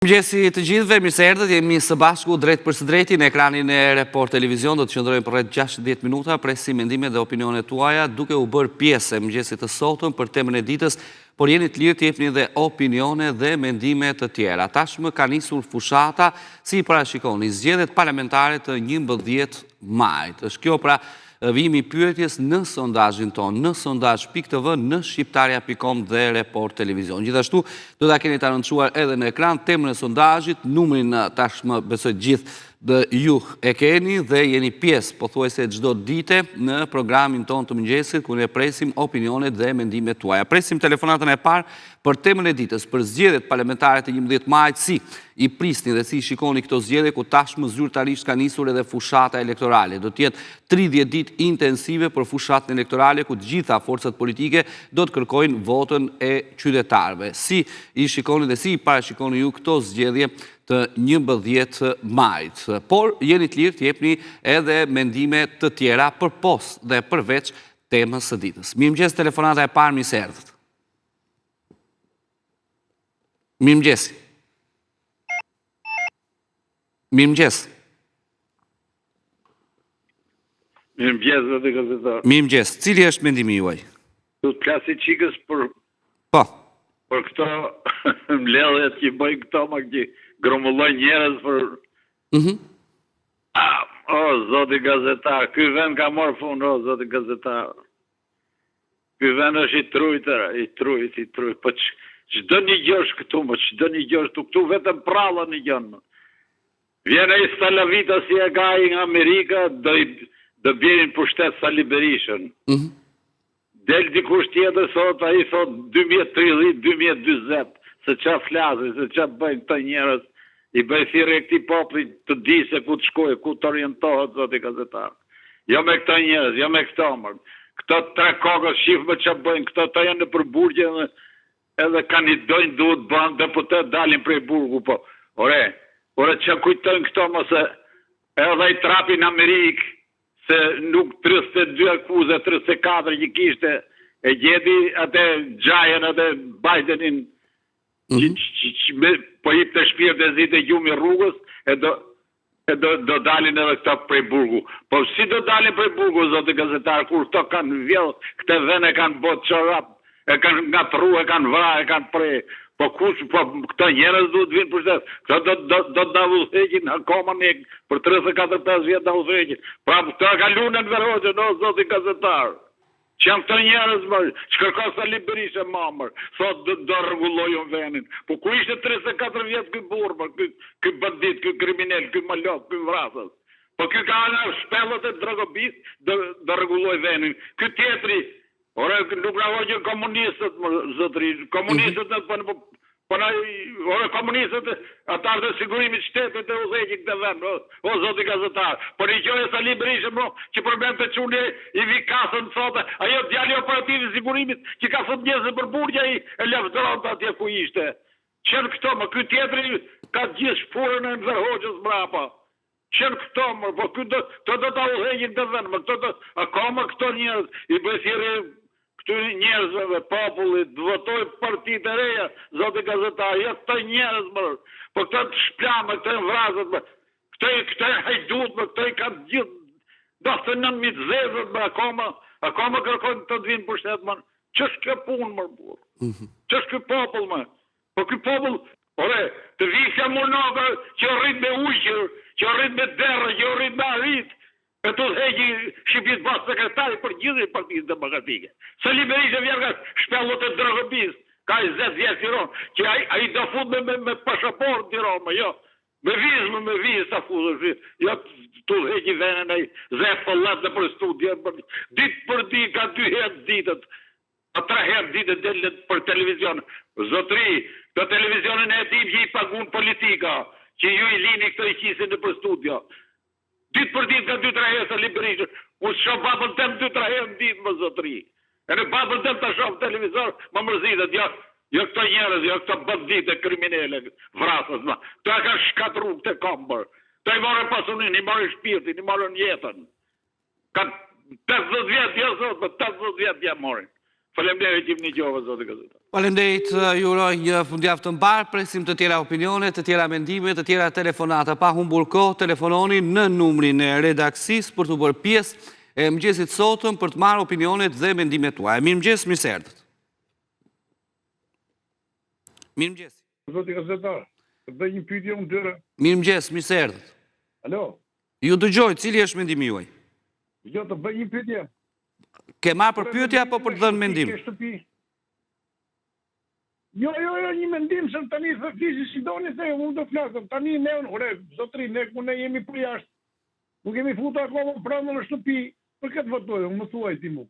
Mëngjesi të gjithëve, mirë se erdhët, jemi së bashku drejt për së drejti në ekranin e Report Televizion, do të qëndrojmë për rreth 60 minuta, presim mendimet dhe opinionet tuaja, duke u bërë pjesë e mëngjesit të sotëm për temën e ditës, por jeni të lirë të jepni dhe opinione dhe mendime të tjera. Tashmë ka nisur fushata, si parashikoni, zgjedhjet parlamentare të 11 majit. Është kjo pra vimi pyetjes në sondazhin tonë, në sondazh.tv, në shqiptaria.com dhe Report Televizion. Gjithashtu, do ta keni të anoncuar edhe në ekran temën e sondazhit, numrin tashmë besoj gjithë dhe ju e keni dhe jeni pjesë pothuajse çdo dite në programin tonë të mëngjesit ku ne presim opinionet dhe mendimet tuaja. Presim telefonatën e parë për temën e ditës, për zgjedhjet parlamentare të 11 majit, si i prisni dhe si i shikoni këto zgjedhje ku tashmë zyrtarisht ka nisur edhe fushata elektorale. Do të jetë 30 ditë intensive për fushatën elektorale ku të gjitha forcat politike do të kërkojnë votën e qytetarëve. Si i shikoni dhe si i parashikoni ju këto zgjedhje të 11 majit. Por jeni të lirë të jepni edhe mendime të tjera përpos dhe përveç temës së ditës. Mirëmëngjes, telefonata e parë, mirë se erdhët. Mirëmëngjes. Mirëmëngjes. Mirëmëngjes, zoti gazetar. Mirëmëngjes. Cili është mendimi juaj? Do të klasi çikës për Po. Për këto mbledhjet që bëjnë këto më që grumullojnë njerëz për O, zoti gazetar, ky vend ka marrë fund, o, zoti gazetar. Ky vend është i trujt, po çdo një gjë është këtu, më çdo një gjë është këtu, vetëm pralla një gjë. Vjen ai Salavita si e ka nga Amerika, do bjerin pushtet Sali Berishën. Del dikush tjetër sot, ai thot 2030, 2040, se qa flasin, se qa bëjnë këto njerëz, i bëj thirrje këtij populli të di se ku të shkojë, ku të orientohet, zoti gazetar. Jo me këto njerëz, jo me këto mërë. Këto tre kokës shif me qa bëjnë, këto të janë në përburgje edhe kandidojnë duhet banë deputet dalin prej burgu, po. Ore që kujtojnë këto mëse edhe i trapin Amerikë, se nuk 32 akuze, 34 që kishte, e gjeti atë Gjajen, atë Bidenin, po jip të shpirt e zite gjumi rrugës, e do dalin edhe këta prej burgu. Po si do dalin prej burgu, zote gazetar, kur këto kanë vjell, këte vene kanë botë qërap, e kanë nga tru, e kanë vra, e kanë prej. Po këto njerëz duhet vinë për shtet. Këto do të davullëheqin akoma për 34-5 vjetë davullëheqin. Pra këto ka lunën verhoqën, o zoti gazetar. Që janë këto njerëz mërë, që kërka Sali Berisha mamër, thot do rregullojnë venin. Po ku ishte 34 vjetë këj burë, mërë, këj bandit, këj kriminel, këj malot, këj vrasës. Po këj ka në shpellët e drogobis, do rregullojnë venin. Këj tjetri, ore, nuk në hoqën komunistët, zotri, komunistët në ore, komunistët, atarë të sigurimit shtetit e uzeqin këtë vend, o zoti gazetar. Por i qoj e Sali Berishë, që problem të qune i vikasën të thote, ajo djali operativi sigurimit, që ka thot njëzë për burgja i e leftëron të atje ku ishte. Qenë këto, më këtë tjetëri ka gjithë shpurën e në verhoqës mrapa. Qenë këto, më, po këtë do të uzeqin këtë vend, më këtë akoma këto njërës, i bësiri këtu njerëzve, popullit, votoj partit e reja, zote gazetar, jo këto njerëz, mërë, po këto të shplamë, këto e vrazët, këto e hajdut, këto e kanë gjithë, do të 9.000 zezët, akoma kërkojnë të vinë për shtetë, mërë, qështë kjo punë, mërë, burë, qështë kjo popull, mërë, po kjo popull, ore, të visja monoga, që rritë me ujqër, që rritë me derë, që rritë me arritë, e të dhejgjë Shqipit basë sekretari për gjithë i partijës demokratike. Sali Berisha vjerë nga shpellot e drogobis, ka i 10 vjetë tiron, që a i do fut me pashaport tiron, jo, me vizë të fut, jo të dhejgjë venën e zë fëllat dhe për studje, ditë për ditë, ka 2 herë ditët, a 3 herë ditët dhe për televizion. Zotri, të televizionin e tim që i pagun politika, që ju i lini këto i qisin në për studio. Ditë për ditë ka 2-3 herë Sali Berishë, unë shoh babën tem 2-3 herë në ditë, më zotri. E në babën tem të shoh televizor, më mërzitet, jo këto njerëz, jo këto bandite, kriminele, vrasës, ma. Këto e ka shkatru këtë kombër. Këto i morën pasunin, i morën shpirtin, i morën jetën. Ka 80 vjetë, jo sot, 80 vjetë ja morën. Faleminderit që më dëgjova zoti gazetar. Faleminderit, ju uroj një fundjavë të mbar, presim të tjera opinione, të tjera mendime, të tjera telefonata. Pa humbur kohë, telefononi në numrin e redaksis për të bërë pjesë e mëngjesit sotëm për të marrë opinionet dhe mendimet tuaja. Mirëmëngjes, mirëseardhët. Mirëmëngjes. Zoti gazetar, të bëj një pyetje unë dyre. Mirëmëngjes, mirëseardhët. Alo. Ju dëgjoj, cili është mendimi juaj? Jo, të bëj një pyetje. Ke marrë për pyetje apo për të dhënë mendim? Jo, një mendim se tani fisi si doni se unë do flasëm. Tani ne, zotri, ne jemi për jashtë. Nuk kemi futur akoma pranë në shtëpi, për këtë votoj, unë më thuaj ti mu.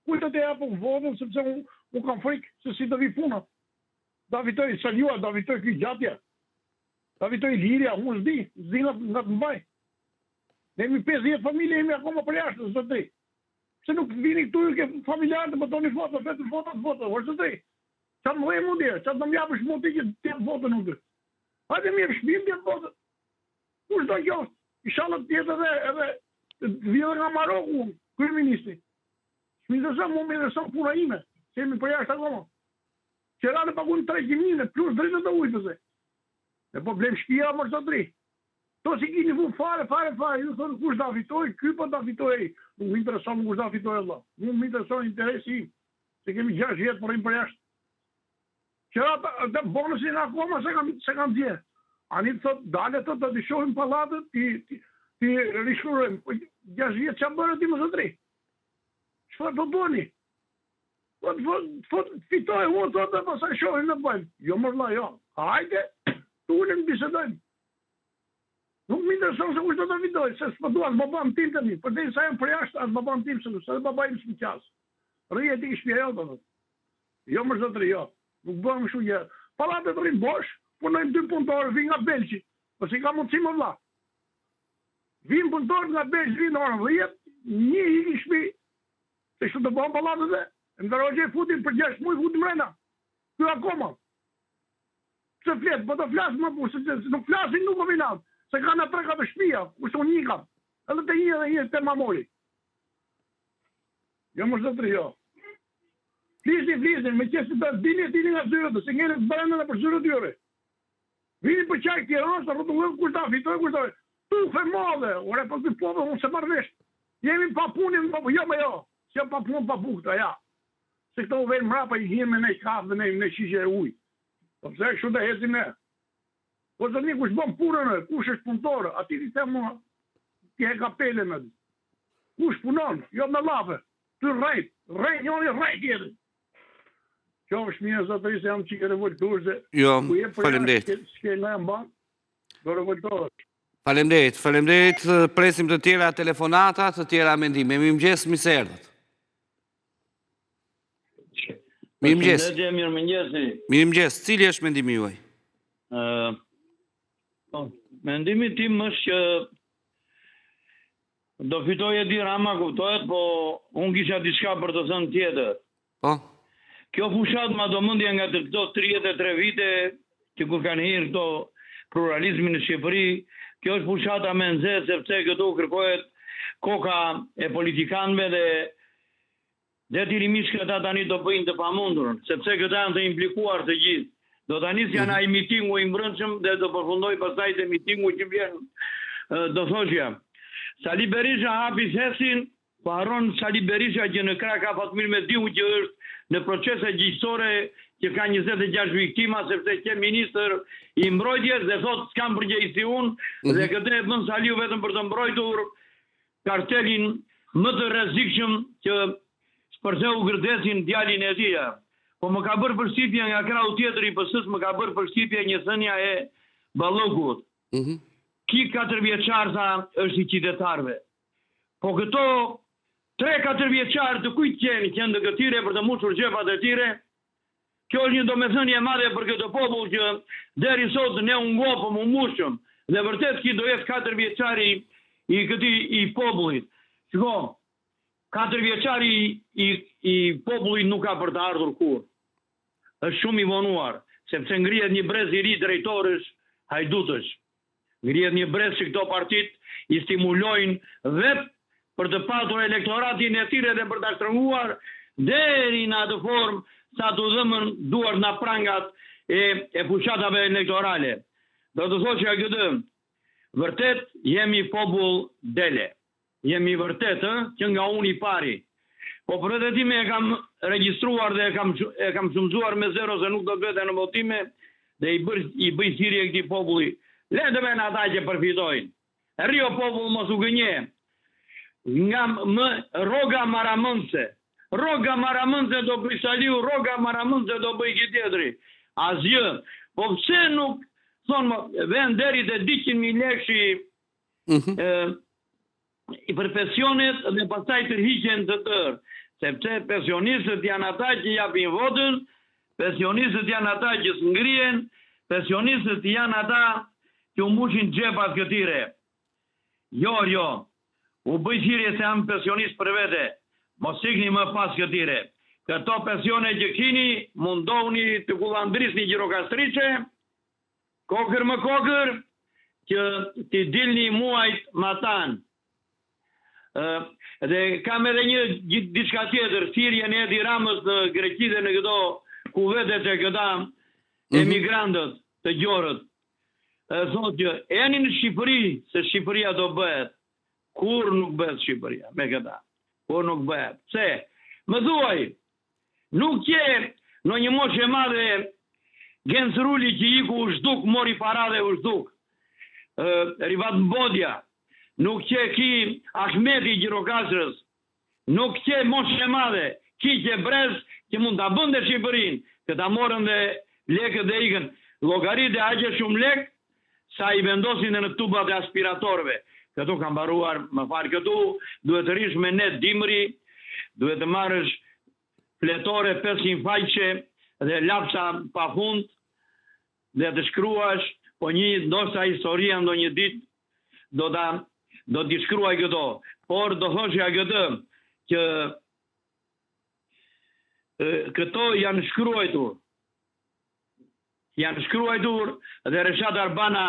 Kujtë të japëm votën, sepse unë kam frikë se si do vi puna. Da vitoj Saljua, da vitoj këj gjatja. Da vitoj Lirja, unë zdi nga të mbaj. Ne jemi 50 familje, jemi akoma për jashtë, zotri. Se nuk vini këtu ke familjarë të bëtoni foto, vetëm foto, është zotri. Qatë më dhe mundje, qatë në më japësh mundi që të jetë votën në të. Hajde më jepë shpim të jetë votën. Kush do kjo? Ishalët tjetë edhe të vjedhe nga Maroku, kryeministri. Shmi dhe sa më dhe sa puna ime, se jemi për jashtë akoma. Qëra në pagun 300.000 plus drejtë të ujtëse. E po blem shpia më zotri. To si kini vu fare, ju thonë kush da fitoj, ky po da fitoj. Nuk më intereson kush da fitoj Allah. Nuk më intereson interesi im. Se kemi 6 vjetë për për jashtë. Qëra të bonusin akoma se kam dje. Ani të thot, dale të të shohim palatët, ti rishurëm. 6 vjetë që bërë ti më zotri. Çfarë do boni? Fitoj, unë të të pasaj shohim në bëjmë. Jo mërla, jo. Hajde, të ullën bisedojmë. Nuk më intereson se kush do të fitoj, se s'po dua as babam tim tani, përdej sa jam për jashtë as babam tim se edhe baba im s'më qas. Rrihet i shtëpia jote thotë. Jo më zotri, jo. Nuk bëhem kështu gjë. Pallatet rrin bosh, punojnë 2 punëtorë vin nga Belçi. Po si ka mundësi më vlla? Vin punëtorë nga Belçi vin orën 10, një i shtëpi. Se kështu të bëhen pallatet e ndërrogjë futin për 6 muaj futin mrena. Ky akoma. Se flet, po të flas më punë, se nuk flasin nuk po vinë. Se ka në 3-4 shtëpia, kurse unë një kam. Edhe të një dhe një të mamoli. Jo më zotri, jo. Flisni, me qësi të dini nga zyrët, se njëri të bërëndën e për zyrët jore. Vini për qaj kjeronë, se rrëtullën kush ta fitoj, Tu fe madhe, ore për të povë, unë se marrëvesh. Jemi pa punin, jo, se pa punë pa bukta, ja. Se këto u venë mrapa i hjenë me ne kafë dhe ne shishe e ujë. Po pëse kështu të hezim ne. Po të një kush bëm punën, kush është punëtorë, ati ti të mua, ti he kapele me dhe. Kush punon, jo me lafe, ty rejt, njoni rejt jetë. Kjo është mjë zotëri se jam qike revoltuar dhe... Jo, falemderit. S'ke në e mbanë, do revoltohet. Falemderit, presim të tjera telefonata, të tjera mendime. Mirëmëngjes, mirëseardhët. Mirëmëngjes. Mirëmëngjes, cili është mendimi juaj? Mendimi tim është që do fitoj Edi Rama, kuptohet, po unë kisha diçka për të thënë tjetër. Po? Kjo fushat ma do mundja nga të këto 33 vite që kur kanë hirë këto pluralizmin në Shqipëri, kjo është fushata me nëze, sepse këtu kërkohet koka e politikanëve dhe detirimisht këta tani do bëjnë të pamundurën, sepse këta janë të implikuar të gjithë. Do të njësë janë ai mitingu i mbrëndshëm dhe do përfundoj pastaj të mitingu që vjen do thoshja. Sali Berisha hapi thesin, po harron Sali Berisha që në krah ka Fatmir Mediu që është në procese gjyqësore që ka 26 viktima, sepse që ministër i mbrojtjes dhe thot s'kam përgjegjësi unë dhe këtë e bën Saliu vetëm për të mbrojtur kartelin më të rrezikshëm që shpërtheu gërdesin djalin e tij. Po më ka bërë përshtypje nga krahu tjetër i PS-s, më ka bërë përshtypje një thënia e Ballokut. Ki 4 vjeçar tha është i qytetarëve. Po këto 3-4 vjeçar të kujt qenë të këtyre për të mushur xhepat e tyre. Kjo është një domethënie e madhe për këtë popull që deri sot ne u ngopëm, u mushëm. Dhe vërtet ki do jetë 4 vjeçari i këtij i popullit. Shiko, 4 vjeçari i popullit nuk ka për të ardhur kur. Është shumë i vonuar, sepse ngrihet një brez i ri drejtorësh, hajdutësh. Ngrihet një brez që këto partit i stimulojnë vetë për të patur elektoratin e tyre dhe për të shtrënguar deri në atë formë sa të dhëmën duart në prangat e fuqatave elektorale. Do të thotë që këtë, vërtet jemi popull dele. Jemi vërtet, që nga unë i pari. Po për edhe time e kam regjistruar dhe e kam shumëzuar me zero se nuk do të vete në votime dhe i bëj thirrje këtij populli. Le të vënë ata që përfitojnë. Rio popull mos u gënje. Nga Roga Maramëndse. Roga Maramëndse do bëj Saliu, Roga Maramëndse do bëj këtë tjetri. Asgjë. Po pse nuk thonë vend deri te 200.000 lekë i për pensionet dhe pastaj tërhiqen të tërë. Sepse pensionistët janë ata që japin votën, pensionistët janë ata që s'ngrihen, pensionistët janë ata që u mbushin xhepat këtyre. Jo, u bëj thirrje se jam pensionist për vete, mos ikni më pas këtyre. Këto pensione që kini, mundohuni të kullandrisni Gjirokastriqe, kokër më kokër, që t'i dilni muajt matan. Dhe kam edhe një diçka tjetër, thirrjen e Edi Ramës në Greqi dhe në këto kuvetet e këta emigrantët të gjorët. Thotë që eni në Shqipëri, se Shqipëria do bëhet. Kur nuk bëhet Shqipëria me këta. Kur nuk bëhet. Pse? Më thuaj, nuk je në një moshë e madhe Gensruli që iku u shduk, mori para dhe u shduk. Rivat Mbodja. Nuk që ki Ahmeti Gjirokastrës, nuk që moshë e madhe, ki që brez që mund të bënde Shqipërin, që ta morën dhe lekët dhe ikën, llogarit e aqe shumë lek, sa i vendosin në tubat e aspiratorve. Këtu kam baruar, më farë këtu, duhet të rish me net dimri, duhet të marrësh fletore 500 faqe dhe lapsa pa fund, dhe të shkruash, po një ndoshta historia ndo një dit, do t'i shkruaj këto, por do thoshja këtë, që këto janë shkruajtur. Janë shkruajtur dhe Reshat Arbana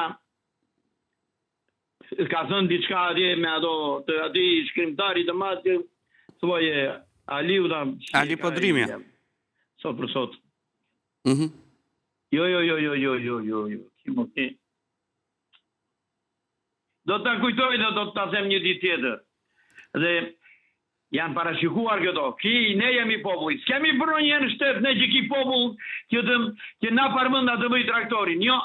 ka thënë diçka atje me ato të ati shkrimtari të madh që thuaje Ali Podrimja. Sot për sot. Jo. Do të kujtoj dhe do të them një ditë tjetër. Dhe janë parashikuar këto. Ne jemi populli. S'kemi bërë një në shtet, ne që ki popull që na parmënda të bëj traktorin. Jo,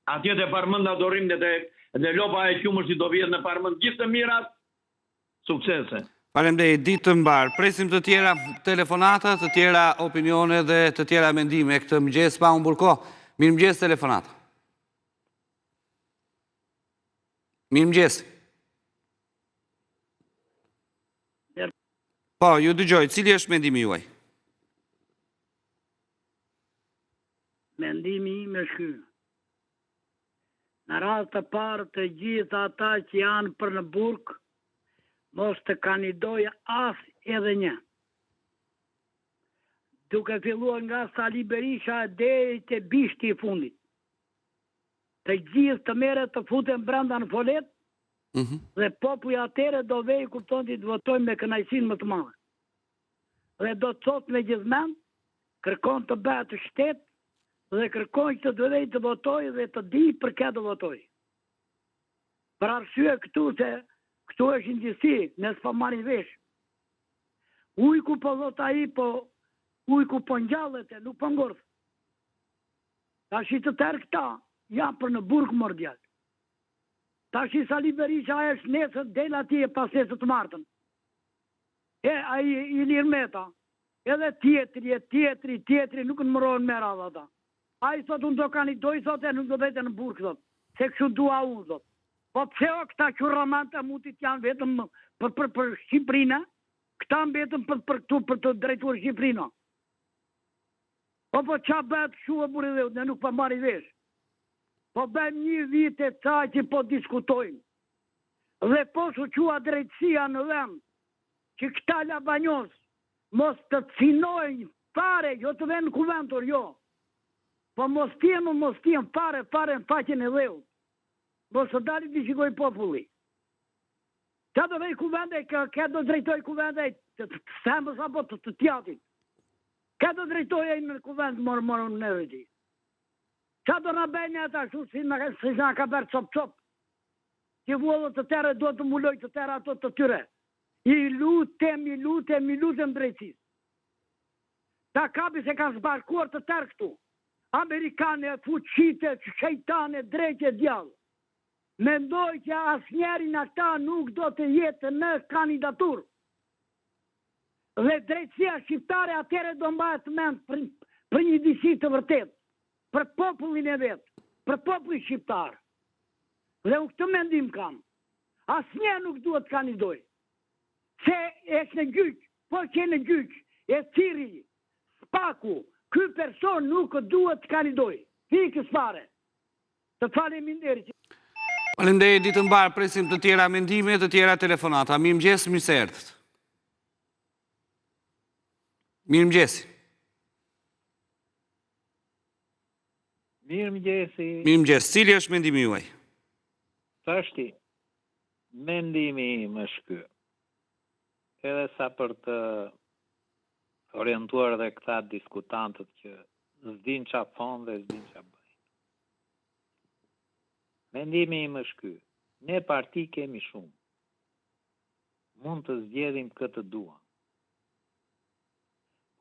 atje të parmënda do rrim dhe lopa e qumër si do vjetë në parmënd. Gjithë të mirat, suksese. Faleminderit, ditë të mbarë. Presim të tjera telefonata, të tjera opinione dhe të tjera mendime. Këtë mëgjes pa unë burko. Mirë mëgjes telefonata. Mirë mëgjes. Po, ju dëgjoj, cili është mendimi juaj? Mendimi im është ky. Në rast të parë të gjithë ata që janë për në burg, mos të kandidojë as edhe një. Duke filluar nga Sali Berisha deri te bishti i fundit. Të gjithë të merret të futen brenda në folet, dhe populli atëre do vej kupton të votojnë me kënaqësinë më të madhe. Dhe do të thotë me gjithmend, kërkon të bëhet të shtet dhe kërkon që të vej të votojë dhe të di për kë do votojë. Për arsye këtu se këtu është injësi, nësë pa marrin vesh. Ujku po dhot ai, po ujku po ngjallet e nuk po ngordh. Tash i të tërë këta janë për në burg mordjal. Tash i Sali Berisha është nesër del ati e pasesë të martën. Ai Ilir Meta, edhe tjetri, nuk në mërohen me radha ata. Ai thot unë do kandidoj, thot e nuk do vete në burg, thot. Se kështu dua unë, thot. Po pse o këta qurramanta mutit janë vetëm për Shqiprina, këta vetëm për të drejtuar Shqiprina. Po qa bëhet shu e buri dhe ne nuk pa marri vesh. Po bëjmë një vit e ca që po diskutojmë. Dhe po su qua drejtësia në vend, që këta labanjos mos të cinojnë fare, jo të venë në kuventur, jo. Po mos tjenë fare në faqen e dheu. Mos të dalit të shikoj populli. Qa do vej kuvende, ka do drejtoj kuvende të themës apo të tjatit. Ka do drejtoja i në kuvend morë në rëgji. Qa do në bejnë ata shu si nga ka bërë qop-qop. Që vullët të tere do të muloj të tere ato të tyre. I lutem drejtësis. Ta kapi se kanë zbarkuar të tërë këtu. Amerikane, fuqite, shejtane, drejtje, djallë. Mendoj që asnjerin ata nuk do të jetë në kandidatur. Dhe drejtësia shqiptare atere do mbahet mend për një disi të vërtet. Për popullin e vetë. Për popullin shqiptar. Dhe u këtë mendim kam. Asnjë nuk duhet kandidoj. Se e në gjyq, po që në gjyq, e Ciri, Spaku, ky person nuk duhet kandidoj. Fikës pare. Të faleminderit. Faleminderit, ditë mbarë, presim të tjera mendime, të tjera telefonata. Mirëmëngjes, mirë se erdhët. Mirëmëngjes. Mirëmëngjesi. Mirëmëngjes, cili është mendimi juaj? Tashti, mendimi im është ky. Edhe sa për të orientuar dhe këta diskutantët që s'din qa thonë dhe s'din qa bëjnë. Mendimi im është ky. Ne parti kemi shumë. Mund të zgjedhim këtë duan.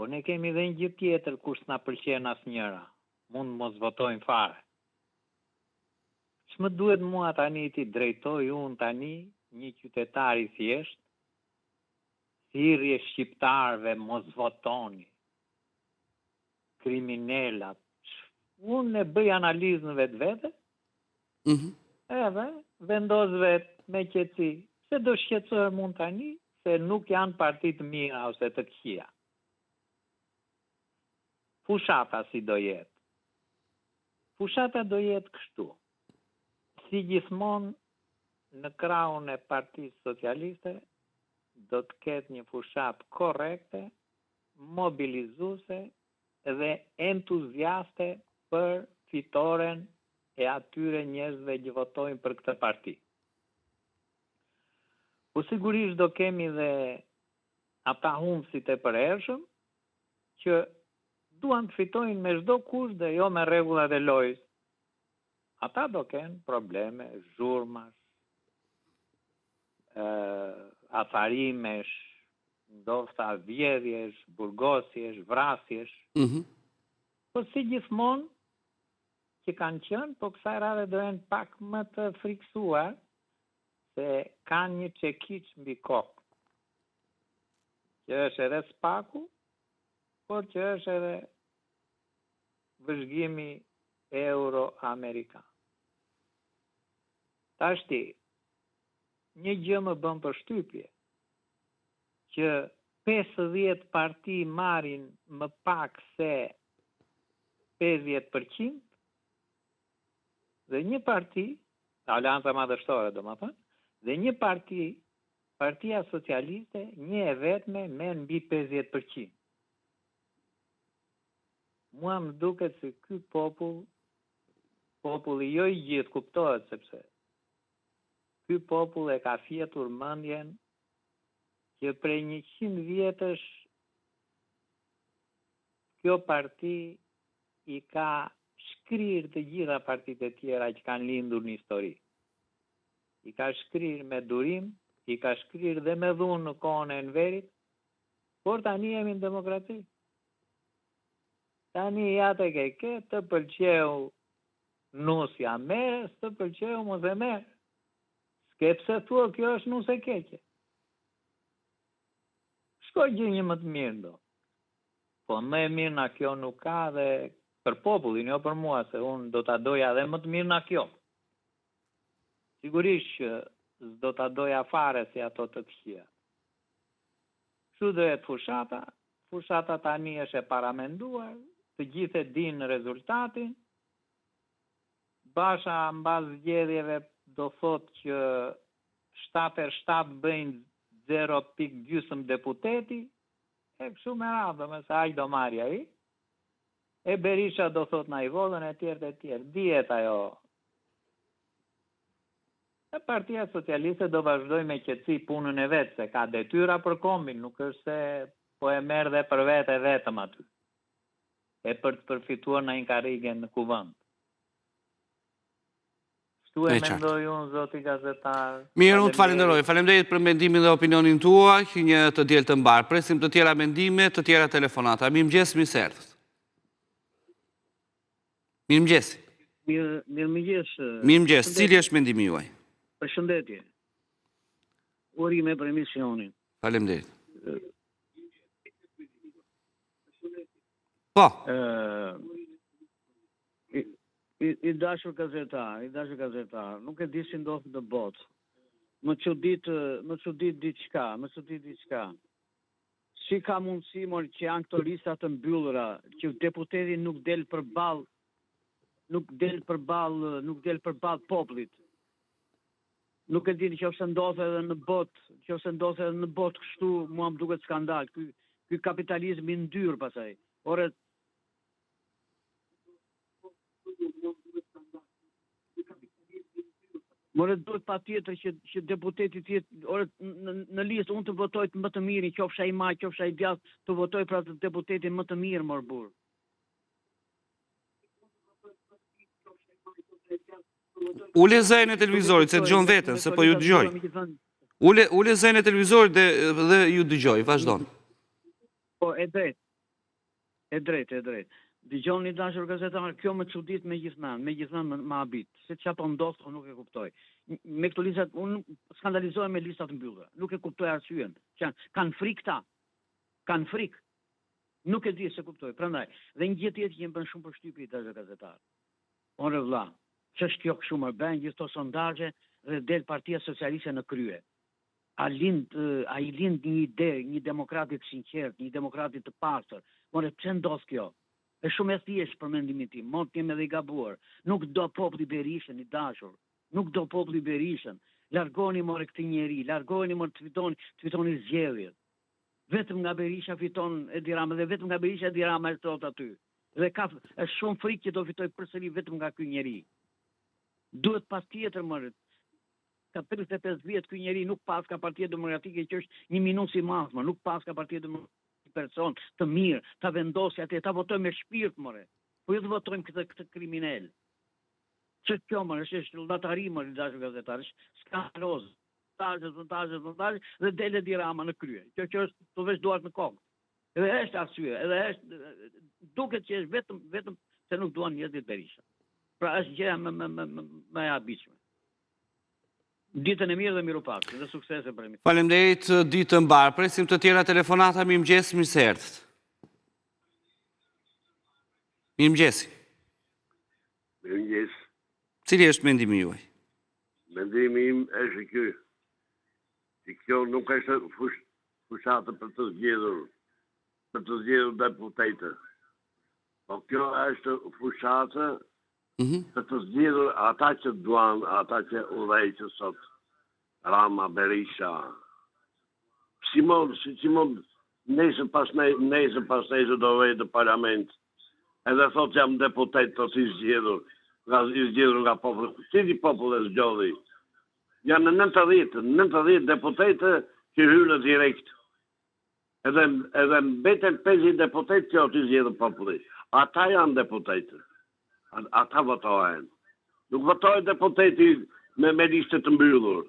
Po ne kemi dhe një gjë tjetër kur s'na pëlqen asnjëra. Mund mos votojmë fare. Ç'më duhet mua tani ti drejtoj unë tani një qytetar i thjesht, thirrje shqiptarëve mos votoni. Kriminalat. Unë e bëj analizë në vetvete. Edhe vendos vetë me qetësi. Se do shqetësohem unë tani, se nuk janë parti të mira ose të këqija. Fushata si do jetë. Fushata do jetë kështu. Si gjithmonë në krahun e Partisë Socialiste do të ketë një fushat korrekte, mobilizuese dhe entuziaste për fitoren e atyre njerëzve që votojnë për këtë parti. Po sigurisht do kemi dhe ata humbësit e përhershëm që duan të fitojnë me çdo kusht dhe jo me rregullat e lojës. Ata do kenë probleme, zhurmash, afarimesh, ndoshta vjedhjesh, burgosjesh, vrasjesh. Po si gjithmonë që kanë qenë, po kësaj radhe do jenë pak më të friksuar, se kanë një çekiç mbi kokë. Që është edhe Spaku, por që është edhe vëzhgimi euro-amerikan. Tashti, një gjë më bën përshtypje, që 50 parti marrin më pak se 50%, dhe një parti, Alianca Madhështore domethënë, dhe një parti, Partia Socialiste, një e vetme me mbi 50%. Mua më duket se ky populli jo i gjithë kuptohet, sepse ky popull e ka fjetur mendjen që prej 100 vjetësh kjo parti i ka shkrirë të gjitha partitë e tjera që kanë lindur në histori. I ka shkrirë me durim, i ka shkrirë dhe me dhunë në kohën e Enverit, por tani jemi në demokraci. Tani jate ke të pëlqeu nusja merë, të pëlqeu mos e merë. Skepse thua kjo është nusë e keqe. Shko gjë një më të mirë do. Po më e mirë na kjo nuk ka dhe për popullin, jo për mua, se unë do ta doja dhe më të mirë na kjo. Sigurisht që s'do ta doja fare si ato të këqija. Kështu do jetë fushata. Fushata tani është e paramenduar, të gjithë e dinë rezultatin. Basha mbas zgjedhjeve do thotë që 7/7 bëjnë 0.2 deputeti, e kështu me radhë, me sa aq do marrë ai. E Berisha do thotë na i vodhën e tjerë. Dihet ajo. E Partia Socialiste do vazhdoj me qetësi punën e vetë, se ka detyra për kombin, nuk është se po e merr dhe për vetë vetëm aty. e për të përfituar në inkarige në kuvend. Shtu e mendoj unë, zoti gazetar. Mirë, unë të falenderoj. Faleminderit për mendimin dhe opinionin tuaj, një të diel të mbar. Presim të tjera mendime, të tjera telefonata. Mirëmëngjes, mirë se erdhët. Mirëmëngjes. Mirëmëngjes. Mirëmëngjes, cili është mendimi juaj? Përshëndetje. Urime për emisionin. Faleminderit. Po. I dashur gazetar, nuk e di si ndodh në botë. Më çudit diçka. Si ka mundësi që janë këto lista të mbyllura, që deputeti nuk del përballë popullit. Nuk e di nëse ndodh edhe në botë, kështu mua më duket skandal. Ky kapitalizëm i ndyrë pastaj. Ore More duhet patjetër që deputeti në listë unë të votoj më të mirë, qofsha i maj, qofsha i djathtë, të votoj për atë deputetin më të mirë, mor burr. Ule zërin e televizorit, se dëgjon veten, se po ju dëgjoj. Ule zërin e televizorit dhe ju dëgjoj, vazhdoni. Po, e drejt. Dëgjoni dashur gazetar, kjo më çudit me gjithmonë më habit. Se çfarë po ndodh, unë nuk e kuptoj. Me këto listat, unë skandalizohem me listat mbyllura. Nuk e kuptoj arsyen. Kanë frikë ta. Kanë frikë. Nuk e di se kuptoj. Prandaj, dhe një gjë tjetër që më bën shumë përshtypje dashur gazetar. Ore vëlla, ç'është kjo kështu më bën gjithë këto sondazhe dhe del Partia Socialiste në krye. A i lind një ide, një demokratit sinqert, një demokratit të pastër. More pse ndodh kjo? E shumë e thjeshtë për mendimin tim, mund të jem edhe i gabuar. Nuk do populli Berishën i dashur. Nuk do populli Berishën. Largoni more këtë njeri, largoni more të fitoni zgjedhjet. Vetëm nga Berisha fiton Edi Rama dhe vetëm nga Berisha Edi Rama e thot aty. Dhe është shumë frikë që do fitoj përsëri vetëm nga ky njeri. Duhet patjetër more. Ka 35 vjet ky njeri nuk pas ka Partia Demokratike që është një minus i madh, nuk pas ka Partia Demokratike person të mirë, ta vendosë atje, ta votojmë me shpirt, more. Po ju të votojmë këtë kriminal. Që kjo, more, është latari, more, dashur gazetar, është skandaloz. Montazhe, dhe dele Edi Rama në krye. Kjo është të veç duart në kokë. Edhe është arsye, edhe është, duket që është vetëm se nuk duan njerëzit Berisha. Pra është gjëja më e habitshme. Ditën e mirë dhe miropafshim dhe suksese për emisionin. Faleminderit, ditë mbar. Presim të tjera telefonata. Mirëmëngjes, mirë se erdhët. Mirëmëngjes. Mirëmëngjes. Cili është mendimi juaj? Mendimi im është ky. Që kjo nuk është fushatë për të zgjedhur deputetë. Po kjo është fushatë për të zgjedhur ata që duan, ata që udhëheqin sot. Rama, Berisha. Si mund, nesër pas nesër do vej në parlament. Edhe thot jam deputet të si zgjedhur nga populli. Cili popull e zgjodhi? Janë 90 deputetë që hyrën direkt. Edhe mbeten 50 deputetë që të zgjedhur populli. Ata janë deputetë. Ata votojnë. Nuk votojnë deputeti me listë të mbyllur.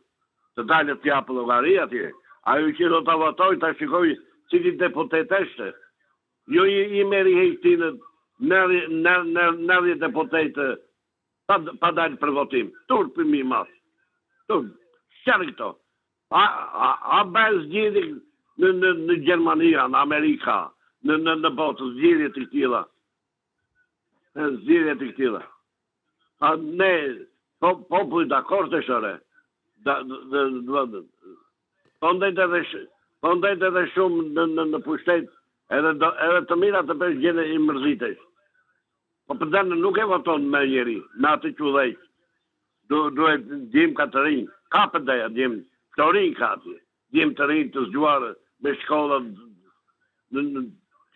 Të dalë të japë llogari atje. Ajo që do të votojnë ta shikoj cili deputet është. Jo i meri hejtinë në deputetë pa dalë për votim. Turpi mi mas. Qërë këto. A bëjë zgjidhje në Gjermania, në Amerika, në botë, zgjidhje të këtila. Zgjidhje të këtila. Ne, populli dakord të shore. Pondet edhe shumë në pushtet, edhe të mira të përsh gjene i mërzitesh. Po për dhenë nuk e voton me njeri, me atë që udhejq. Duhet djem ka të rinj. Ka për dheja, djem të rinj ka atje. Djem të rinj të zgjuarë me shkollat që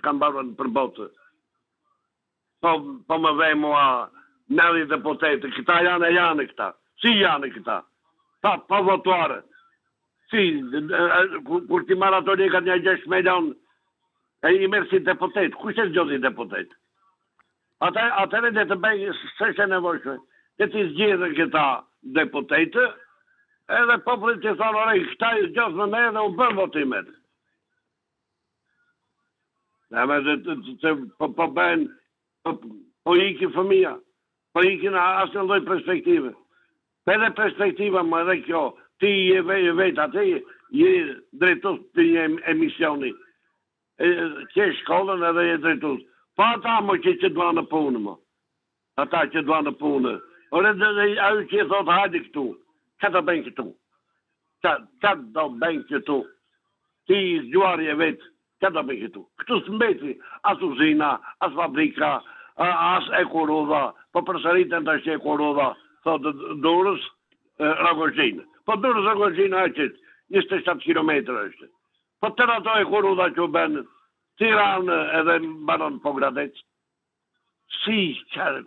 kanë barën për botë. Po më vej mua nëri deputetë, këta janë këta. Si janë këta? Pa votuare. Si, kur ti maratonin ka një 6 milion, e i merë si deputet. Kush e zgjodhi deputet? Atëre dhe të bëjë s'është e nevojshme. Dhe të zgjedhën këta deputetë, edhe popullit që thonë, ore, këta i gjosë me me dhe u bërë votimet. Dhe me dhe po bëjnë, po iki fëmija, po iki në asë në loj perspektive. Për edhe perspektiva më edhe kjo, ti je vetë atë, je drejtus të një emisioni. Që shkollën edhe je drejtus. Po ata më që doa në punë, më. Ata që doa në punë. Ore, ajo që i thotë, hajde këtu. Që të bëjnë këtu? Që të bëjnë këtu? Ti i zgjuarje vetë, që të bëjnë këtu? Këtu së mbeti, as uzina, as fabrika, as ekorodha, po përsëritën të është ekorodha, thotë Durrës, Ragozhinë. Po Durrës Ragozhinë e qëtë, 27 kilometrë është. Po të ato ekorodha që bënë, Tiranë edhe banon po Gradec. Si, që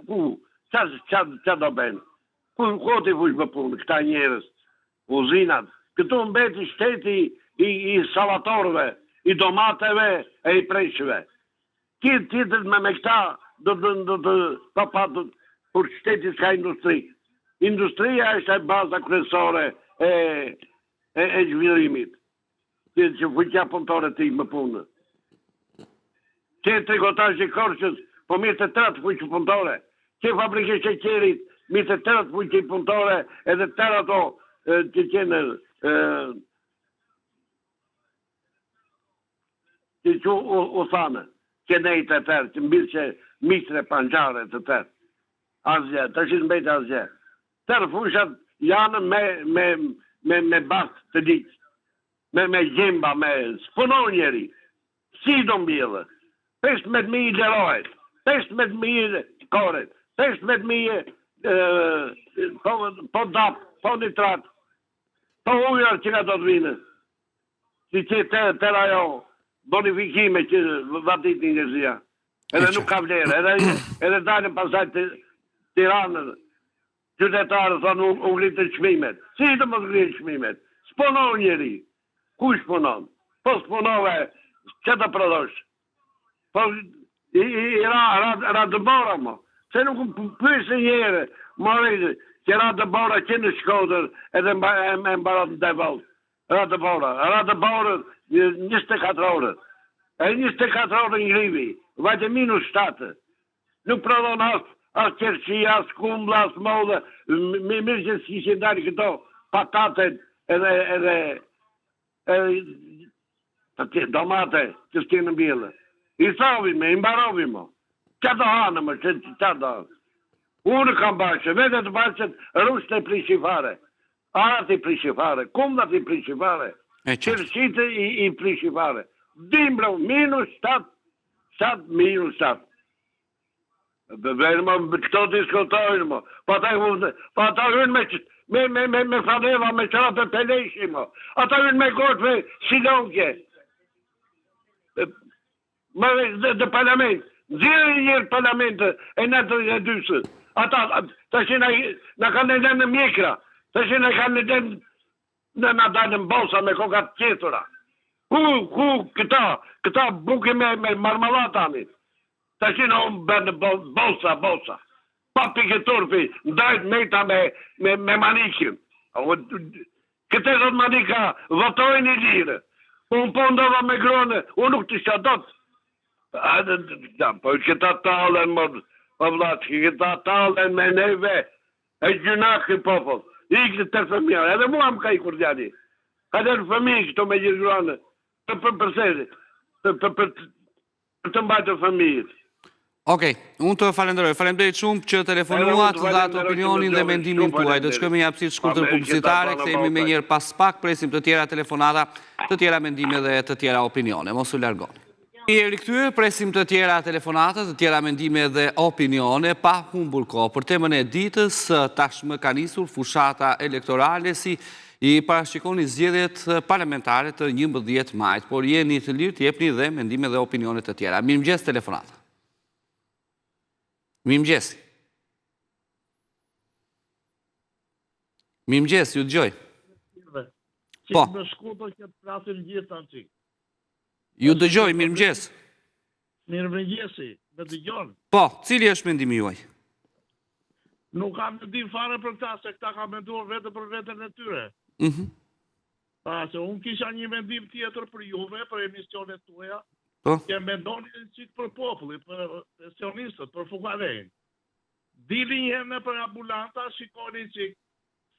do bëjnë? Ku t'i fush më punë, këta njerës, uzinat. Këtu mbeti shteti i salatorëve, i domateve e i preshve. Titët me këta do të patë, për shteti s'ka industri. Industria është e baza kryesore e zhvillimit. Që fuqja punëtore t'i më punë. Që trikotash i Korçës, po mirë të tëratë fuqë punëtore. Që fabrike sheqerit, mirë të tëratë fuqë punëtore, edhe tërë ato që qenë që që u thanë, që nejtë e tërë, që mbirë që mistre pangjare të tërë. Asgje, të shizë mbejtë asgje. Tërë fushat janë me bakë të ditë, me gjemba, me spunon njeri. Si do mbjellë? 15.000 lerojt, 15.000 koret, 15.000 po dap, po nitrat, po ujër që nga do të vinë. Si që tërë ajo bonifikime që vatit një njëzia. Edhe nuk ka vlerë, edhe dalën pasaj të Tiranën, qytetarë thonë u ngritën çmimet. Si të mos ngritën çmimet? S'punon njeri. Ku s'punon? Po s'punove, që të prodhosh? Po, i ra dëbora, mo. Se nuk pësë njere, morë, që ra dëbora që në Shkodër, edhe me mbarat në devolt. Ra dëbora 24 orë. E 24 orë ngrivi, vajtë -7. Nuk prodhon as qërqia, as kumbla, as modhe, mirë që s'kishin dalë këto patatet edhe domate që s'kjenë në bjellë. I thavime, i mbarovime. Që të hanë më, që të hanë. Unë kam bashkë, vete të bashkët rusht e prishifare. Arat i prishifare, kumdat i prishifare. Qërqitë i prishifare. Dimbro, -7. -7. Bërë më, këto diskutojnë më. Pa ta hynë me faneva, me qarat e peleshi më. Ata hynë me gotve silonke. Dhe parlament, zirë njërë parlamentë e 92-së. Ata, të shina, në kanë në në mjekra, të shina kanë në dalë në bosa me kokat tjetura. Ku këta buke me marmalatani. Të shina unë bërë në bosa. Papi këtë turpi, ndajt mejta me manikin. Këte dhëtë manika, votojnë i lirë. Unë po ndova me grone, unë nuk të shadot. Po këta talen më, po vlatë, këta talen me neve, e gjunak i popull, i këtë të fëmija, edhe mua më ka i kur djali, ka të fëmijë këto me gjithë grane, për të mbajtë fëmijët. Okej, unë të falenderoj shumë që telefonuat të datë opinionin dhe mendimin tuaj. Do të shkojmë një hapësirë shkurtër publicitare, kthehemi me njërë pas pak, presim të tjera telefonata, të tjera mendime dhe të tjera opinione. Mos u largoni. I rikthyer, presim të tjera telefonata, të tjera mendime dhe opinione, pa humbur kohë. Për temën e ditës, tashmë ka nisur fushata elektorale si i parashikoni zgjedhjet parlamentare të 11 majit, por jeni të lirë të jepni dhe mendime dhe opinione të tjera. Mirëmëngjes telefonata. Mirëmëngjes. Mirëmëngjes, ju dëgjoj. Po. Ju dëgjoj, mirëmëngjes. Mirëmëngjesi, më dëgjon. Po, cili është mendimi juaj? Nuk kam mendim fare për këta, se këta ka menduar vetë për vetën e tyre. Se unë kisha një mendim tjetër për juve, për emisionet tuaja, që mendoni qikë për populli, për pensionistët, për fukarejnë. Dili një në për ambulanta, shikoni qikë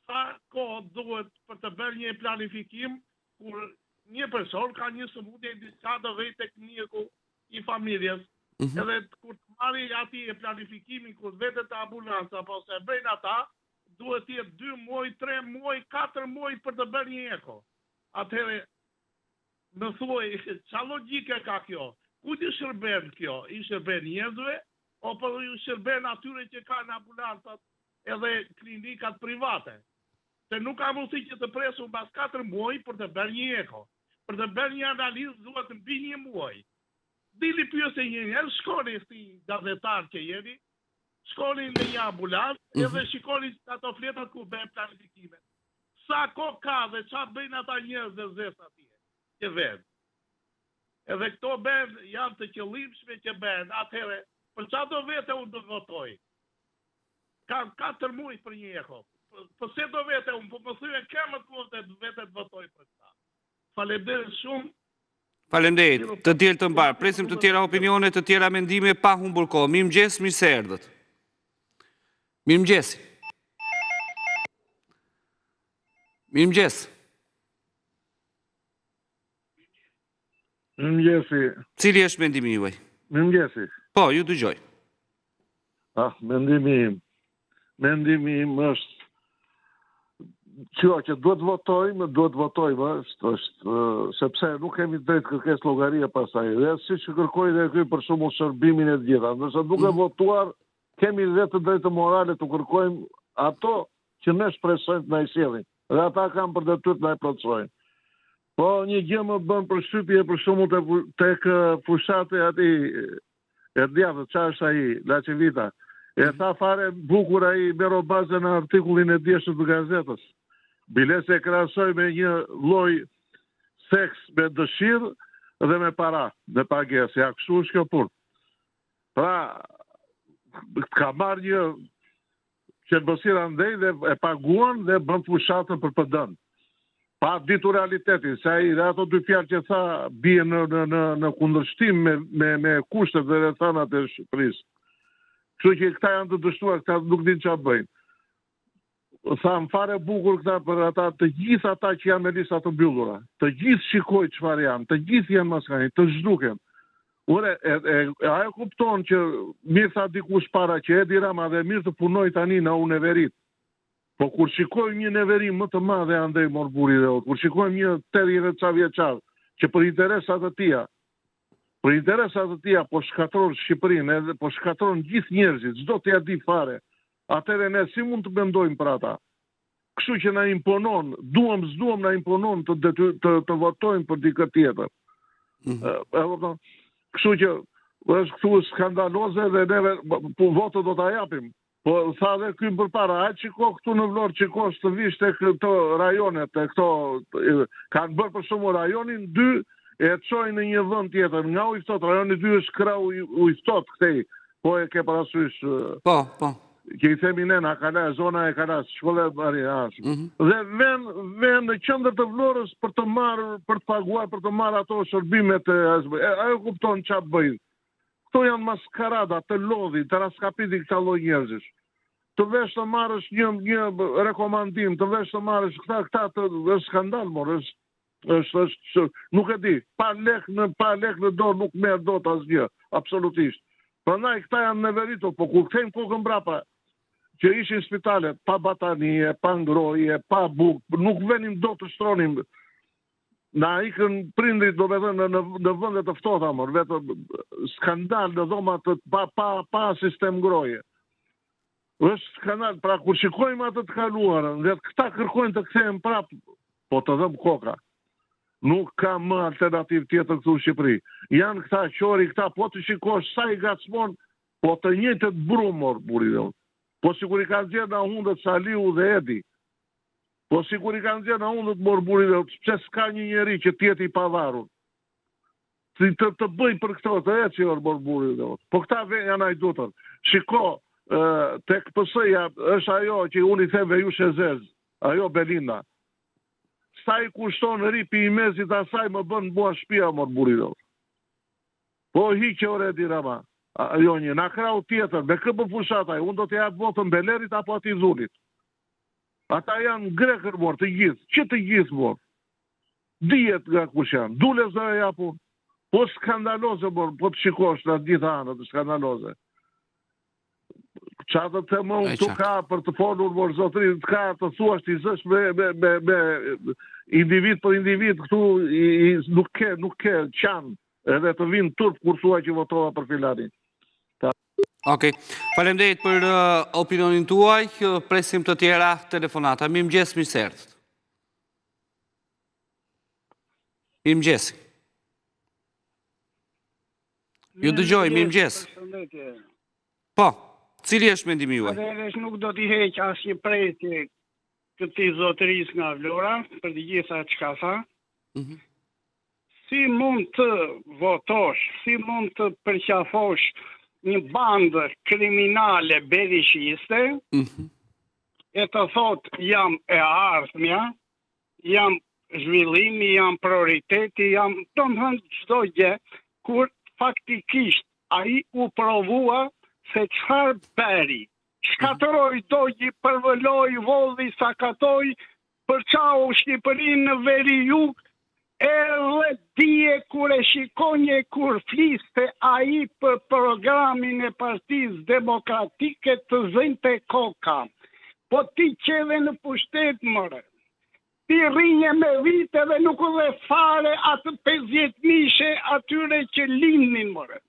sa kohë duhet për të bërë një planifikim, kur një person ka një sëmundje diçka të vej tekniku i familjes, edhe kur të marri ati e planifikimin, kur vetët e ambulanca, po se bëjnë ata, duhet jetë 2 muaj, 3 muaj, 4 muaj për të bërë një eko. Atëhere, më thuaj, qa logike ka kjo? Ku të shërben kjo? I shërben njerëzve, o për ju shërben atyre që ka në ambulancat edhe klinikat private? Se nuk ka mundësi që të presu mbas 4 muaj për të bërë një eko. Për të bërë një analizë duhet të mbi 1 muaj. Dili pyese një njerë, shkoni si gazetar që jeni, shkoni në një ambulancë, edhe shikoni ato fletat ku bëjnë planifikime. Sa ko ka dhe qa bëjnë ata njerëz dhe zesë atje, që venë. Edhe këto bëjnë, janë të qëllimshme që bëjnë, atëhere, për qa do vete unë do votoj? Ka 4 muaj për një eko. Për se do vete unë, për më thyre kemët mund të vete të votoj për ta. Faleminderit shumë. Faleminderit, të tjerë të mbarë. Presim të tjera opinione, të tjera mendime, pa humbur kohë. Mirëmëngjes, mirë se erdhët. Mirëmëngjes. Mirëmëngjes. Mirëmëngjesi. Cili është mendimi juaj? Mirëmëngjesi. Po, ju dëgjoj. Mendimi im është që duhet votojmë, sepse nuk kemi drejt kërkes llogaria pasaj. Dhe si që kërkoj dhe këj për shumë shërbimin e të gjitha. Nëse duke votuar, kemi dhe të drejtë morale të kërkojmë ato që ne shpresojmë të na i sjellin. Dhe ata kanë për detyrë të na i plotësojnë. Po një gjë më bën përshtypje për shembull tek fushati ati Erdjavë, qa është ai, Laçevita. E tha fare bukur ai bero bazë në artikullin e djeshtë të gazetës. Bile se krahasoj me një lloj seks me dëshirë dhe me para, me pagesë. Ja, kështu është kjo punë. Pra, ka marrë një qelbësira ndej dhe e paguan dhe bën fushatën për PD-n. Pa ditur realitetin, se ai dhe ato 2 fjalë që tha bie në kundërshtim me kushtet dhe rrethanat e Shqipërisë. Kështu që këta janë të dështuar, këta nuk din çfarë bëjnë. Tha më fare bukur këta për ata, të gjithë ata që janë me lista të mbyllura. Të gjithë shikojnë çfarë janë, të gjithë janë maskani, të zhduken. Ure, ajo kupton që mirë tha dikush para që Edi Rama dhe mirë të punoj tani në Uneverit. Po kur shikojmë një neverim më të madhe Andrej Morburi dhe kur shikojmë një 80 vjeçar që për interesat e tia po shkatron Shqipërinë edhe po shkatron gjithë njerëzit, çdo t'ia di fare. Atëherë ne si mund të mendojmë për ata? Kështu që na imponon, s'duam na imponon të votojmë për dikë tjetër. Kështu që është këtu skandaloze dhe neve votët do t'a japim. Po tha dhe kym përpara, a qiko këtu në Vlorë, qiko të vish të këto rajonet, të këto, kanë bërë për shumë rajonin 2 e të qojnë në një vënd tjetër, nga ujftot, rajoni 2 është kra ujftot këtej, po e ke parasysh, po. Që i themi nena, zona e kalas, shkolle bari, Dhe ven në qendër të Vlorës për të paguar, për të marrë ato shërbimet e SB. Ajo kupton çfarë bëjnë. Këto janë maskarada, të lodhi, të raskapiti këta lloj njerëzish. Të vesh të marrësh një rekomandim, të vesh të marrësh këta është skandal, është nuk e di, pa lek në dorë nuk merr dot asgjë, absolutisht. Prandaj këta janë neveritur, po kur kthejmë kokën mbrapa, që ishin spitalet pa batanie, pa ngroje, pa bukë, nuk venim dot të shtronim. Na ikën prindrit do me dhe në vëndet të ftohta, vetëm skandal në dhoma pa sistem ngroje. Është skandal, pra kur shikojmë atë të kaluarën, dhe këta kërkojnë të kthehen prapë, po të dhëm koka. Nuk ka më alternativ tjetër këtu në Shqipëri. Janë këta qori, këta po të shikosh sa i gacmon, po të njëjtët brumor, buridon. Po sikur i kanë gjerë në hundët Saliu dhe Edi. Po sikur i kanë gjerë në hundët Morburi dhe që s'ka një njeri që tjeti i pavarur. të bëjnë për këto, të e që orë buri. Po këta janë ajdutër. Shiko, tek PS-ja është ajo që unë i theve ju shezez, ajo Belinda. Sa i kushton ripi i mesit asaj më bënë bua shpia mor buri. Po hiqe ore dirama. Jo një, na krau tjetër, me këpë fushataj, unë do të japë votën Belerit apo ati Zulit. Ata janë grekër morë, të gjithë, që të gjithë morë. Dijet nga kush janë, dule zë e japun. Po skandaloze morë, po të shikosh në gjithë anët, skandaloze. Qatë të më unë të ka për të folur morë zotëri, të ka të thuash të izësh me individ për individ, këtu nuk ke qanë, edhe të vinë turp kur thua që votova për Filanin. Ok, faleminderit për opinionin tuaj, presim të tjera telefonata. Mirëmëngjes, mirë se erdhët. Mirëmëngjes. Ju dëgjoj, mirëmëngjes. Po, cili është mendimi juaj? Atëherë nuk do t'i heq asnjë prejtje këtij zotëris nga Vlora, për të gjitha çka tha. Si mund të votosh, si mund të përqafosh një bandë kriminale berishiste, e të thot jam e ardhmja, jam zhvillimi, jam prioriteti, jam të më thënë çdo gjë, kur faktikisht ai u provua se çfarë bëri. Shkatëroi dogji, përvëloi, volli, sakatoi, përçau Shqipërinë në veri jug, edhe dije kur e shikonje kur fliste ai për programin e Partisë Demokratike të zënte koka. Po ti qeve në pushtet, mëre. Ti rinje me vite dhe nuk u dhe fare atë 50 mishe atyre që lindin, mëre.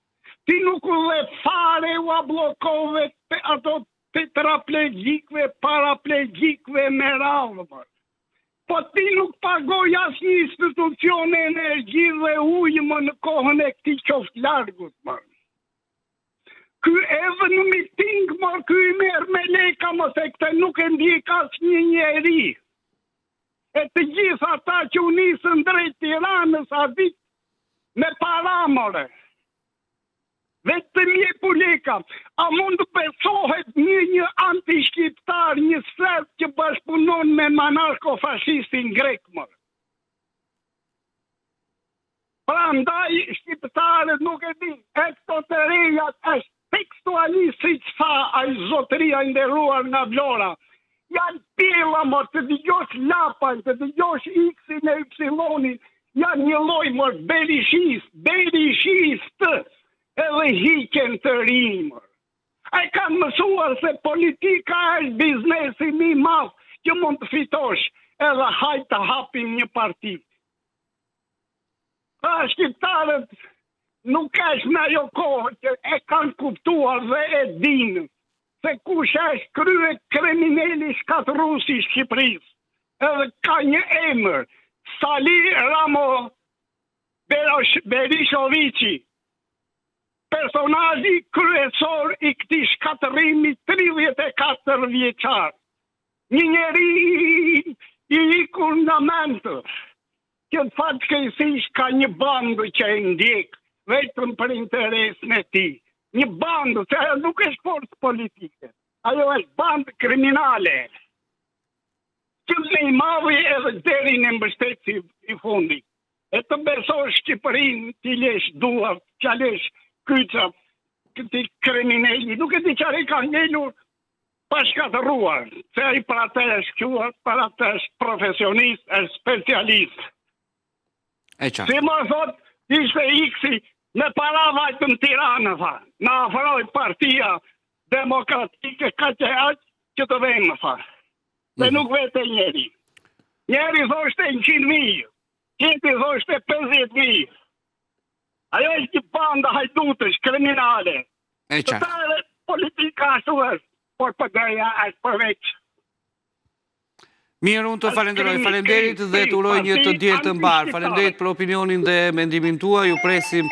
Ti nuk u dhe fare u ablokove ato tetraplegjikve, paraplegjikve me radhë, mëre. Po ti nuk pagoj asnjë institucione energji dhe ujë më në kohën e këtij qoftë largut, më. Ky edhe në miting, më, ky i merr me leka, më, se këtë nuk e ndjek asnjë njeri. E të gjithë ata që u nisën drejt Tiranës a ditë me para, more. Vetëm je puleka, a mund të besohet një anti-shqiptar, një serb që bashkëpunon me monarko-fashistin grek, më. Pra ndaj shqiptarët nuk e di, e këto të rejat është tekstualisht si që tha a i zotëria nderuar nga Vlora. Janë pilla, më, të dëgjosh lapaj, të dëgjosh X-in e Y-in, janë një lloj më berishistë, edhe hiqen të rinë. A i kanë mësuar se politika është biznesi mi madh që mund të fitosh edhe hajtë të hapim një parti. Pra shqiptarët nuk është me ajo kohë që e kanë kuptuar dhe e dinë se kush është krye kriminali shkatërruesi i Shqipërisë. Edhe ka një emër, Sali Ramo Berishovici, personazhi kryesor i këtij shkatërrimi 34 vjeçar. Një njeri i ikur nga mentë, që fatkeqësisht ka një bandë që e ndjek vetëm për interesin e tij. Një bandë, se nuk është forcë politike. Ajo është bandë kriminale. Që me i madhi edhe deri në mbështetësi i fundit. E të besosh Shqipërinë, t'i lesh duart, t'ja lesh kyça, këti kriminali, nuk e di qare ka ngelur pa shkatëruar, se ai për atë është quat, për atë është profesionist, është specialist. Si më thot, ishte X-i me para vajtëm Tiranë, tha, në afroj partia demokratike ka që aqë që të vejmë, tha. Dhe nuk vete njeri. Njeri thoshte 100.000, qëti thoshte 50.000. Ajo është një banda hajdutësh, kriminale. Të tëre politika ashtu është, por përgëja është përveç. Mirë, unë të falenderoj. Falenderit dhe të uroj një të djerë të mbarë. Falenderit për opinionin dhe mendimin tua, ju presim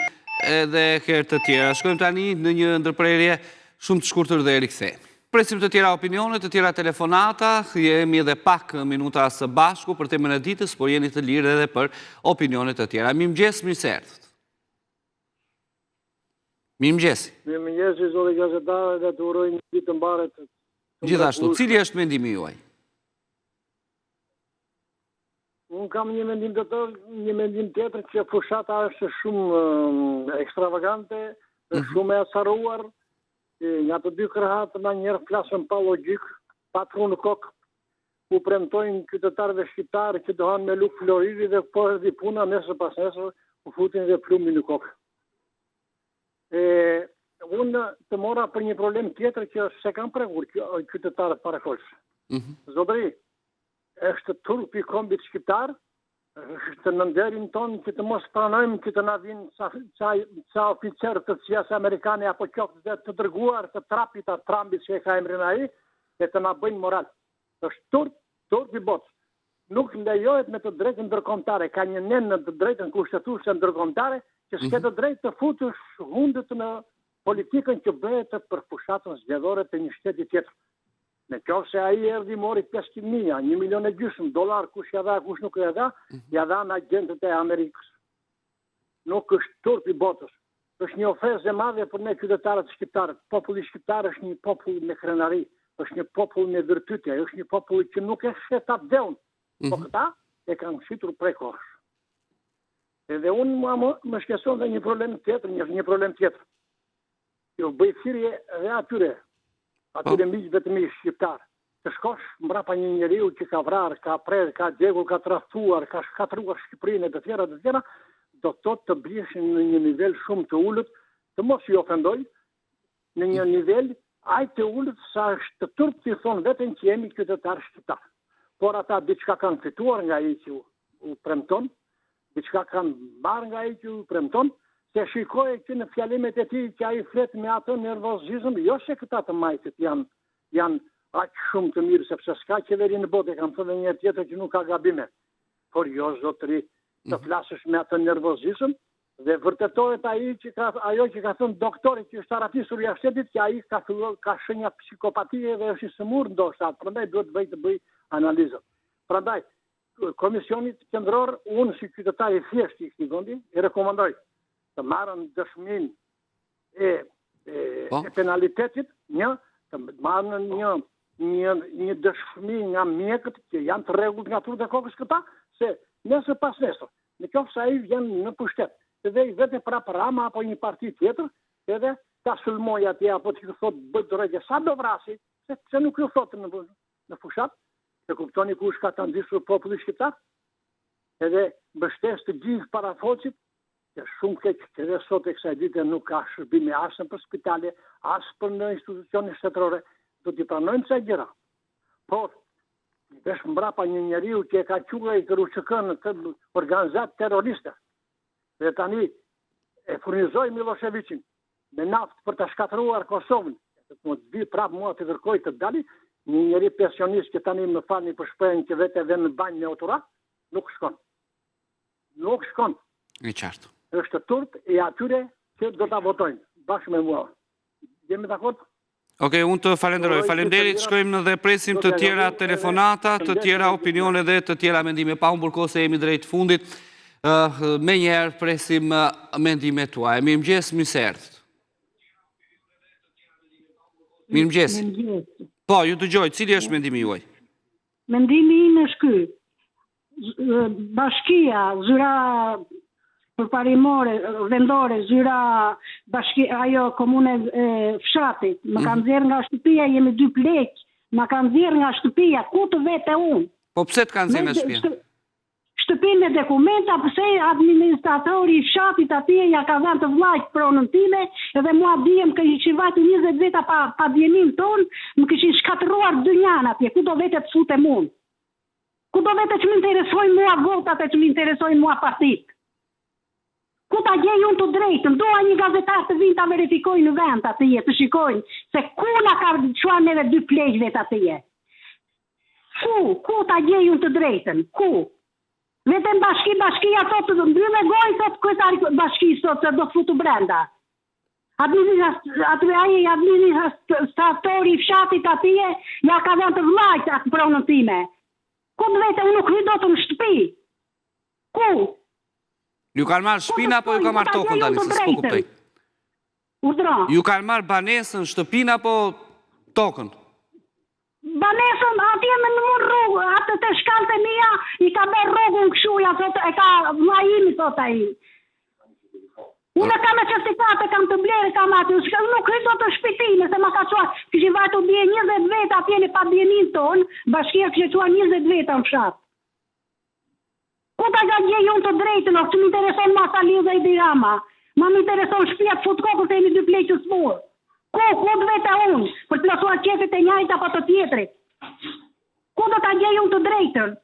edhe herë të tjera. Shkojmë tani në një ndërprerje shumë të shkurtër dhe rikthehemi. Presim të tjera opinionet, të tjera telefonata, jemi edhe pak minuta së bashku për temën e ditës, por jeni të lirë edhe për opinionet të tjera. Mirëmëngjes, mirë se erdhët. Mirëmëngjesi. Mirëmëngjesi, zoti gazetar, dhe të uroj një ditë të mbarë. Gjithashtu, cili është mendimi juaj? Unë kam një mendim tjetër që fushata është shumë ekstravagante, shumë e asaruar, nga të dy krahat në njerë flasën pa logjik, pa tru në kokë, ku premtojnë qytetarëve shqiptarë që dohan me luk floriri dhe po edhe puna nesër pas nesër, u futin dhe plumi në kokë. Unë të mora për një problem tjetër që se kam pregur qytetarët parakosh. Zotëri, është turpi kombit shqiptar, është në nderin tonë që të mos pranojmë që të na vinë ca oficerë të qasë amerikane apo qoftë dhe të dërguar të trapit a Trumpit që e ka emrin ai, dhe të na bëjnë moral. Është turpi botë. Nuk lejohet me të drejtën ndërkombëtare, ka një nen në të drejtën kushtetuese ndërkombëtare që s'ke të drejtë të futesh hundët në politikën që bëhet për fushatën zgjedhore të një shteti tjetër. Në qoftë se ai erdhi mori 500.000, $1,5 milion, kush ja dha, kush nuk ja dha në agentët e Amerikës. Nuk është turpi botës. Është një ofensë e madhe për ne qytetarët shqiptarët. Populli shqiptar është një popull me krenari, është një popull me virtyte, është një popull që nuk e shet atë deun. Po këta e kanë shitur prej kohësh. Edhe unë më shkeson dhe një problem tjetër. Jo bëj thirrje dhe atyre miqve të mi shqiptar. Të shkosh mbrapa një njeriu që ka vrarë, ka prerë, ka djegur, ka tradhtuar, ka shkatruar Shqipërinë e të tjera, do të blish në një nivel shumë të ulët, të mos i ofendoj, në një nivel aq të ulët sa është të turp të thonë vetën që jemi qytetar shqiptar. Por ata diçka kanë fituar nga ai që u premton, diçka kanë marrë nga ai që u premton, se shikoj që në fjalimet e tij që ai flet me atë nervozizëm, jo se këta të majtët janë aq shumë të mirë, sepse s'ka qeveri në botë, kam thënë një tjetër që nuk ka gabime. Por jo, zotëri, të flasësh me atë nervozizëm, dhe vërtetohet ajo që ka thënë doktori që është terapistur jashtë shtetit, që ai ka shenja psikopatie dhe është i sëmur ndoshta, prandaj duhet të bëj analizën. Prandaj, Komisionit Qendror, unë si qytetar i thjesht i këtij vendi, i rekomandoj të marrën dëshmin e penalitetit, të marrën një dëshmi nga mjekët që janë të rregullt nga turët e kokës këta, se nesër pas nesër, në qoftë se ai vjen në pushtet, edhe i vete prapë Rama apo një parti tjetër, edhe ta sulmoj atje apo të thotë bëj dorëgjë sa do vrasi, se nuk ju thotë në fushat, e kuptoni kush ka të ndisur populli shqiptar, edhe mbështes të gjithë parafoqit, që shumë keq që edhe sot e kësaj dite nuk ka shërbime as për spitale, as për në institucione shtetërore, do t'i pranojmë kësaj gjëra. Por, vesh mbrapa një njeriu që e ka quajtur i KRUÇK në të organizat terroriste, dhe tani e furnizoi Miloševićin me naftë për të shkatëruar Kosovën, të më të vi prapë mua të kërkoj të dali, një njeri pensionist që tani më falni për shprehjen që vetë edhe në banjë me autora, nuk shkon. Nuk shkon. E qartë. Është turp e atyre që do ta votojnë, bashkë me mua. Jemi dakord? Okej, unë të falenderoj. Faleminderit, shkojmë dhe presim të tjera telefonata, të tjera opinione dhe të tjera mendime. Pa humbur kohë se jemi drejt fundit. Me njerë presim mendime tuaj. Mirëmëngjes, mirë se erdhët. Mirëmëngjes. Po, ju dëgjoj, cili është mendimi juaj? Mendimi im është ky. Bashkia, zyra përparimore, vendore, zyra ajo komune fshatit, më kanë nxjerrë nga shtëpia, jemi 2 pleq, më kanë nxjerrë nga shtëpia, ku të vete unë? Po pse të kanë nxjerrë nga shtëpia? Shtëpinë me dokumenta, pse administratori i fshatit atje ja ka dhënë të vllajt pronën time, edhe mua dijem që ishin vajtë 20 veta pa djenin ton, më kishin shkatëruar dynjan atje, ku do vete të futem unë? Ku do vete që më interesojnë mua votat e që më interesojnë mua partit? Ku ta gjej unë të drejtën? Doa një gazetar të vinë ta verifikojnë në vend atje, të shikojnë se ku na ka çuar neve 2 pleqve atje. Ku ta gjej unë të drejtën? Ku? Vetëm bashkia thotë të mbyllë gojë, thotë kryetari bashki sot se do të futu brenda. Administratori i fshatit atje ja ka dhënë të vllajt atë pronën time. Ku të vete, unë nuk hy do të në shtëpi? Ku? Ju kanë marrë shpina, apo ju ka marrë tokën tani, se s'po kuptoj? Urdhëron. Ju kanë marrë banesën, shtëpinë apo tokën? Banesën atje në mund rrugë, atë të shkallët e mia, i ka bërë rrugën këshuja, e ka vlajimi, thot ai. Unë kam e certifikate, kam të blerë, kam atë, nuk hyto të shpitime, se ma ka qua, këshë i vajtu bje 20 veta atje në pabjenin tonë, bashkia këshë qua 20 veta në fshatë. Ku ta ka gjej unë të drejtën, që më intereson ma Saliu dhe Edi Rama, ma më intereson shpia të fut kokës e jemi dy pleqës morë. Ku të vete unë, për të plasuar qefit e njajt apo të tjetrit. Ku do ta gjej unë të drejtën?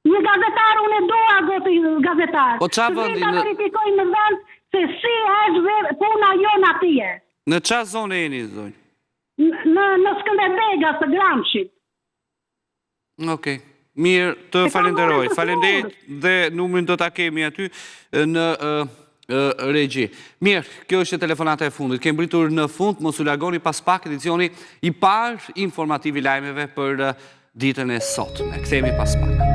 Një gazetar, unë e doa zotë gazetar. Po qa vëndi në... verifikoj në vend se si është puna jonë atje. Në qa zonë e jeni, zonjë? Në Skënderbega, së Gramshit. Okej. Mirë, të falenderoj. Falenderit dhe numrin do ta kemi aty në regji. Mirë, kjo është telefonata e fundit. Kemë britur në fund, mos u largoni pas pak edicioni i parë informativ i lajmeve për ditën e sotme. Kthehemi pas pak.